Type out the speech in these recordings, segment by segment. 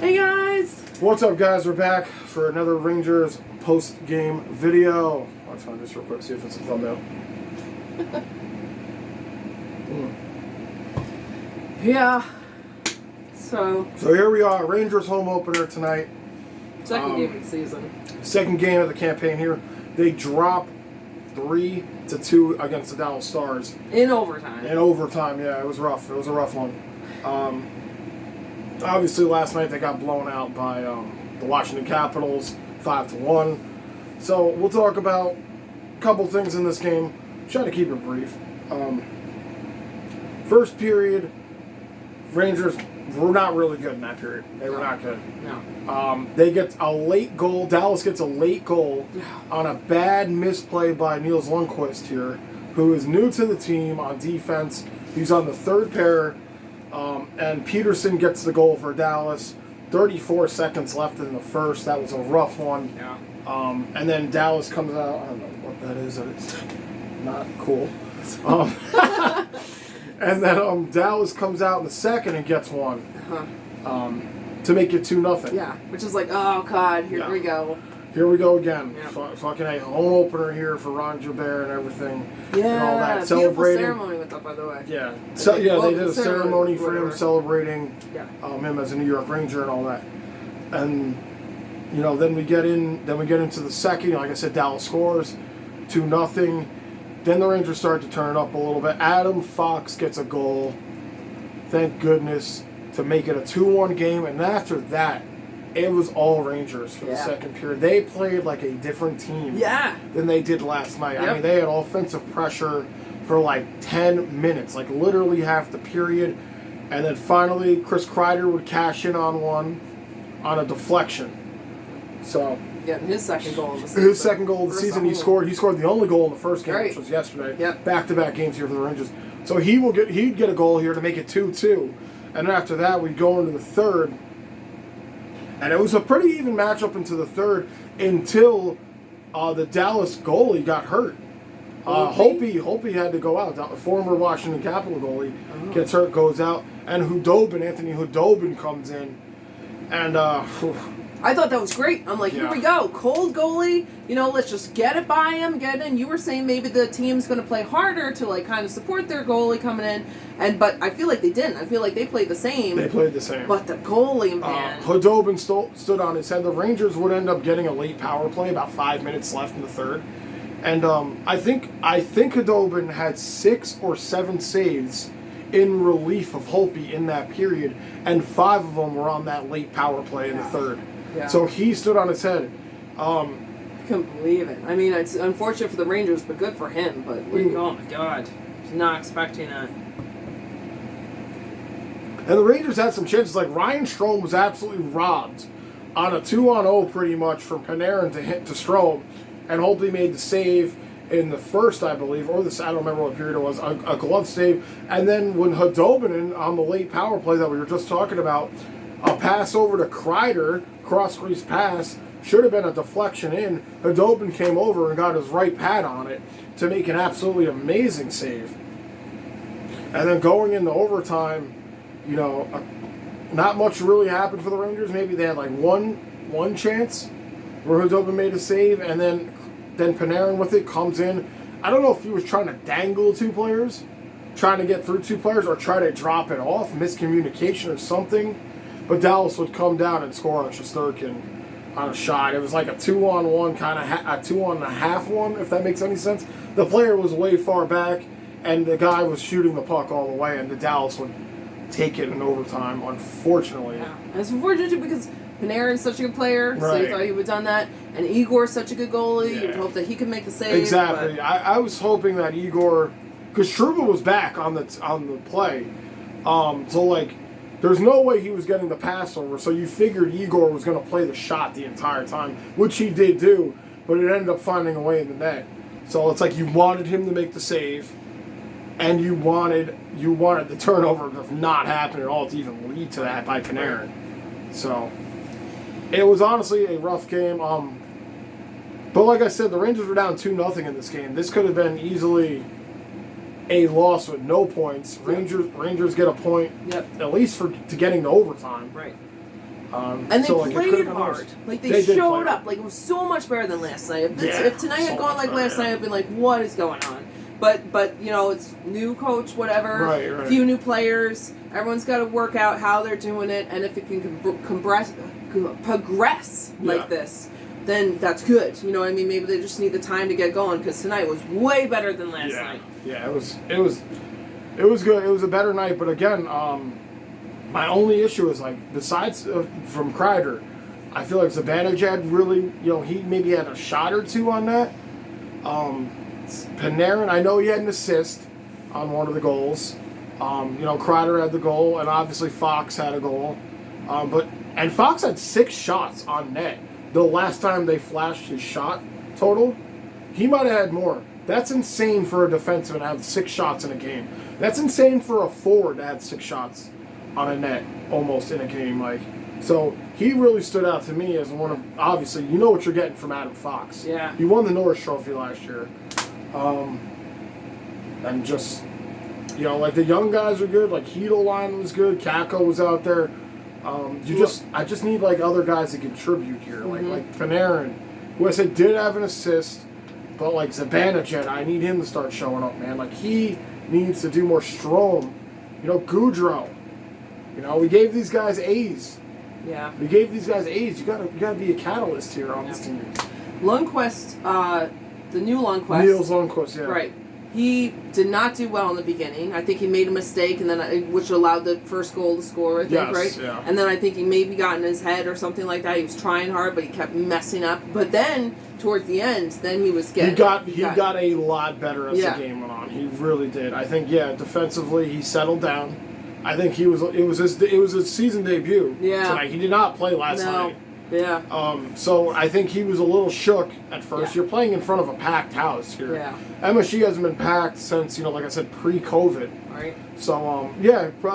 Hey guys! What's up, guys? We're back for another Rangers post-game video. Let's find this real quick, see if it's a thumbnail. Yeah. So here we are, Rangers home opener tonight. second game of the season. Second game of the campaign here. They drop 3-2 against the Dallas Stars. In overtime. In overtime, yeah, it was rough. It was a rough one. Obviously, last night they got blown out by the Washington Capitals, 5-1. So we'll talk about a couple things in this game. Try to keep it brief. First period, Rangers were not really good in that period. They were not good. No. They get a late goal. Dallas gets a late goal on a bad misplay by Niels Lundqvist here, who is new to the team on defense. He's on the third pair. And Peterson gets the goal for Dallas. 34 seconds left in the first. That was a rough one. Yeah. And then Dallas comes out. I don't know what that is. It's not cool. And then Dallas comes out in the second and gets one to make it 2-0. Yeah. Which is like, oh god, here we go. Here we go again. Yeah. Fucking a home opener here for Ron Joubert and everything. Yeah. And all that. Beautiful Celebrating. ceremony with that, by the way. Yeah. So, yeah, they did a ceremony ceremony for him whatever. celebrating him as a New York Ranger and all that. And then we get into the second. Like I said, Dallas scores 2-0. Then the Rangers start to turn it up a little bit. Adam Fox gets a goal. Thank goodness, to make it a 2-1 game. And after that, it was all Rangers for the second period. They played like a different team than they did last night. Yep. I mean, they had offensive pressure for like 10 minutes, like literally half the period. And then finally, Chris Kreider would cash in on one on a deflection. So Getting his second goal of the season. his second goal of the season, he scored the only goal in the first game, which was yesterday. Yep. Back-to-back games here for the Rangers. So he'd get a goal here to make it 2-2. And then after that, we'd go into the third. And it was a pretty even matchup into the third until the Dallas goalie got hurt. Holtby had to go out. The former Washington Capital goalie gets hurt, goes out. And Anthony Hudobin comes in. And I thought that was great. I'm like, here we go. Cold goalie. Let's just get it by him, get it in. You were saying maybe the team's going to play harder to like kind of support their goalie coming in. But I feel like they didn't. I feel like they played the same. They played the same. But the goalie, man. Hudobin stood on his head. The Rangers would end up getting a late power play, about 5 minutes left in the third. And I think Hudobin had 6 or 7 saves in relief of Holtby in that period. And 5 of them were on that late power play in the third. Yeah. So he stood on his head. I couldn't believe it. I mean, it's unfortunate for the Rangers, but good for him. But oh my god, I was not expecting that. And the Rangers had some chances. Like Ryan Strome was absolutely robbed on a 2-on-0 pretty much from Panarin to Strome, and Holtby made the save in the first, I believe, or I don't remember what period it was, a glove save. And then when Hudobin on the late power play that we were just talking about, a pass over to Kreider, cross-crease pass, should have been a deflection in. Hudobin came over and got his right pad on it to make an absolutely amazing save. And then going into overtime, not much really happened for the Rangers. Maybe they had like one chance where Hudobin made a save, and then Panarin with it comes in. I don't know if he was trying to dangle 2 players, trying to get through 2 players, or try to drop it off, miscommunication or something. But Dallas would come down and score on Shesterkin on a shot. It was like a 2-on-1 kind of a 2-on-a-half one, if that makes any sense. The player was way far back, and the guy was shooting the puck all the way, and the Dallas would take it in overtime, unfortunately. Yeah. And it's unfortunate too because Panarin's such a good player, so you thought he would have done that. And Igor's such a good goalie, you would hope that he could make the save. Exactly. I was hoping that Igor, because Trouba was back on the play, so like, there's no way he was getting the pass over, so you figured Igor was going to play the shot the entire time, which he did do, but it ended up finding a way in the net. So it's like you wanted him to make the save, and you wanted the turnover to not happen at all to even lead to that by Panarin. So it was honestly a rough game. But like I said, the Rangers were down 2-0 in this game. This could have been easily a loss with no points. Rangers get a point, at least to getting to overtime. Right. And they so, like, it played could've been hard. worse. Like, They they did showed play up. Like, it was so much better than last night. Yeah, If tonight so had gone much like last better, night, I'd been like, what is going on? But you know, it's new coach, whatever. Right. Few new players. Everyone's got to work out how they're doing it, and if it can progress like this, then that's good. You know what I mean? Maybe they just need the time to get going, because tonight was way better than last night. Yeah, it was good. It was a better night, but again, my only issue is, like, besides from Kreider, I feel like Zibanejad really, he maybe had a shot or two on that. Panarin, I know he had an assist on one of the goals. Kreider had the goal, and obviously Fox had a goal. And Fox had 6 shots on net. The last time they flashed his shot total, he might have had more. That's insane for a defenseman to have 6 shots in a game. That's insane for a forward to have 6 shots on a net almost in a game. So he really stood out to me as one of, obviously, you know what you're getting from Adam Fox. Yeah. He won the Norris Trophy last year. And just, the young guys are good. Like, Hedel line was good. Kakko was out there. I just need, like, other guys to contribute here. Like Panarin, who I said did have an assist, but, like, Zibanejad, I need him to start showing up, man. Like, he needs to do more. Strome, Goudreau. We gave these guys A's. Yeah. We gave these guys A's. You gotta be a catalyst here on this team. Lundqvist, the new Lundqvist. Niels Lundqvist, yeah. Right. He did not do well in the beginning. I think he made a mistake, and then which allowed the first goal to score. I think, Yes, right? yeah. And then I think he maybe got in his head or something like that. He was trying hard, but he kept messing up. But then towards the end, then he was getting. He got a lot better as the game went on. He really did. I think defensively he settled down. I think it was his season debut tonight. He did not play last night. Yeah. So I think he was a little shook at first. You're playing in front of a packed house here. Yeah. MSG hasn't been packed since, like I said, pre-COVID. Right. So,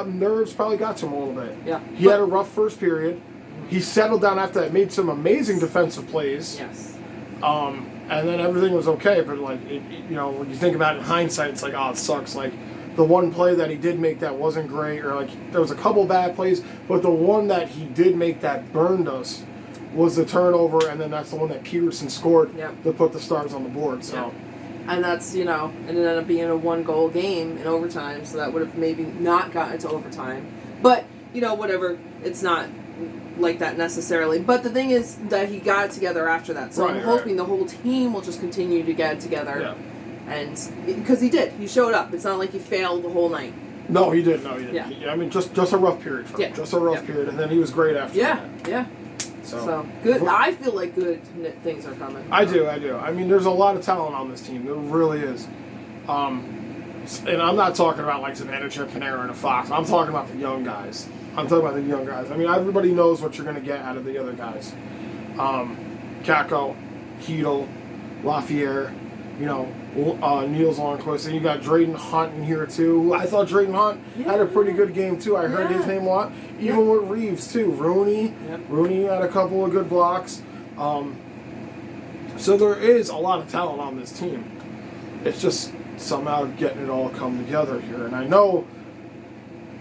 nerves probably got to him a little bit. Yeah. He had a rough first period. He settled down after that, made some amazing defensive plays. Yes. And then everything was okay. But, like, when you think about it in hindsight, it's like, oh, it sucks. Like, the one play that he did make that wasn't great, or, like, there was a couple bad plays, but the one that he did make that burned us was the turnover, and then that's the one that Peterson scored to put the Stars on the board. So. Yep. And that's, and it ended up being a 1-goal game in overtime, so that would have maybe not gotten to overtime. But, whatever, it's not like that necessarily. But the thing is that he got it together after that, so I'm hoping the whole team will just continue to get it together. Yeah. And, because he did. He showed up. It's not like he failed the whole night. No, he didn't. Yeah. I mean, just a rough period for him. Just a rough period, and then he was great after that. Yeah. So good. I feel like good things are coming. I do. I mean, there's a lot of talent on this team. There really is. And I'm not talking about like Zibanejad, Panarin, and Fox. I'm talking about the young guys. I mean, everybody knows what you're going to get out of the other guys. Kakko, Hedel, Lafayette, Niels Lundqvist, and you got Drayden Hunt in here too. I thought Drayden Hunt had a pretty good game too. I heard his name a lot. Even with Reeves too. Rooney had a couple of good blocks. So there is a lot of talent on this team. It's just somehow getting it all come together here. And I know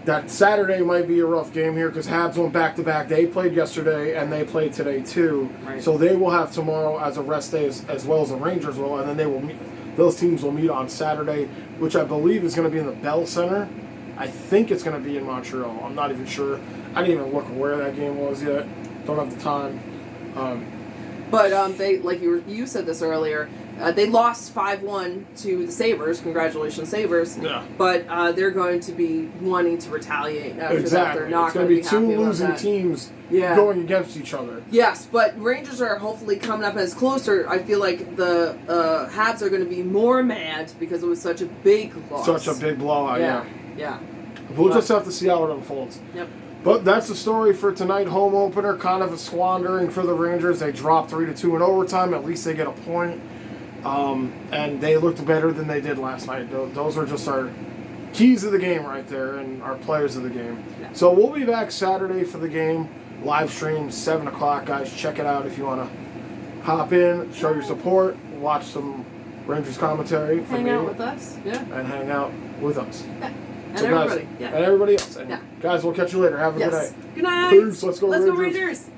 that Saturday might be a rough game here because Habs went back-to-back. They played yesterday and they played today too. Right. So they will have tomorrow as a rest day as well as the Rangers will, and then they will meet. Those teams will meet on Saturday, which I believe is going to be in the Bell Center. I think it's going to be in Montreal. I'm not even sure. I didn't even look where that game was yet. Don't have the time. But they, like you said this earlier, they lost 5-1 to the Sabres. Congratulations, Sabres. Yeah. But they're going to be wanting to retaliate after that. They're not it's going to be happy two losing about that. teams going against each other. Yes, but Rangers are hopefully coming up as closer. I feel like the Habs are going to be more mad because it was such a big loss. Such a big blowout, Yeah. We'll just have to see how it unfolds. Yep. But that's the story for tonight. Home opener, kind of a squandering for the Rangers. They dropped 3-2 in overtime. At least they get a point. And they looked better than they did last night. Those are just our keys of the game right there and our players of the game. Yeah. So we'll be back Saturday for the game. Live stream, 7 o'clock, guys. Check it out if you want to hop in, show your support, watch some Rangers commentary. Hang out with us. Yeah. And hang out with us. Yeah. And So everybody. Yeah. And everybody else. And Yeah. guys, we'll catch you later. Have a good Yes. night. Good night. Peace. Let's go Let's go Rangers. Rangers.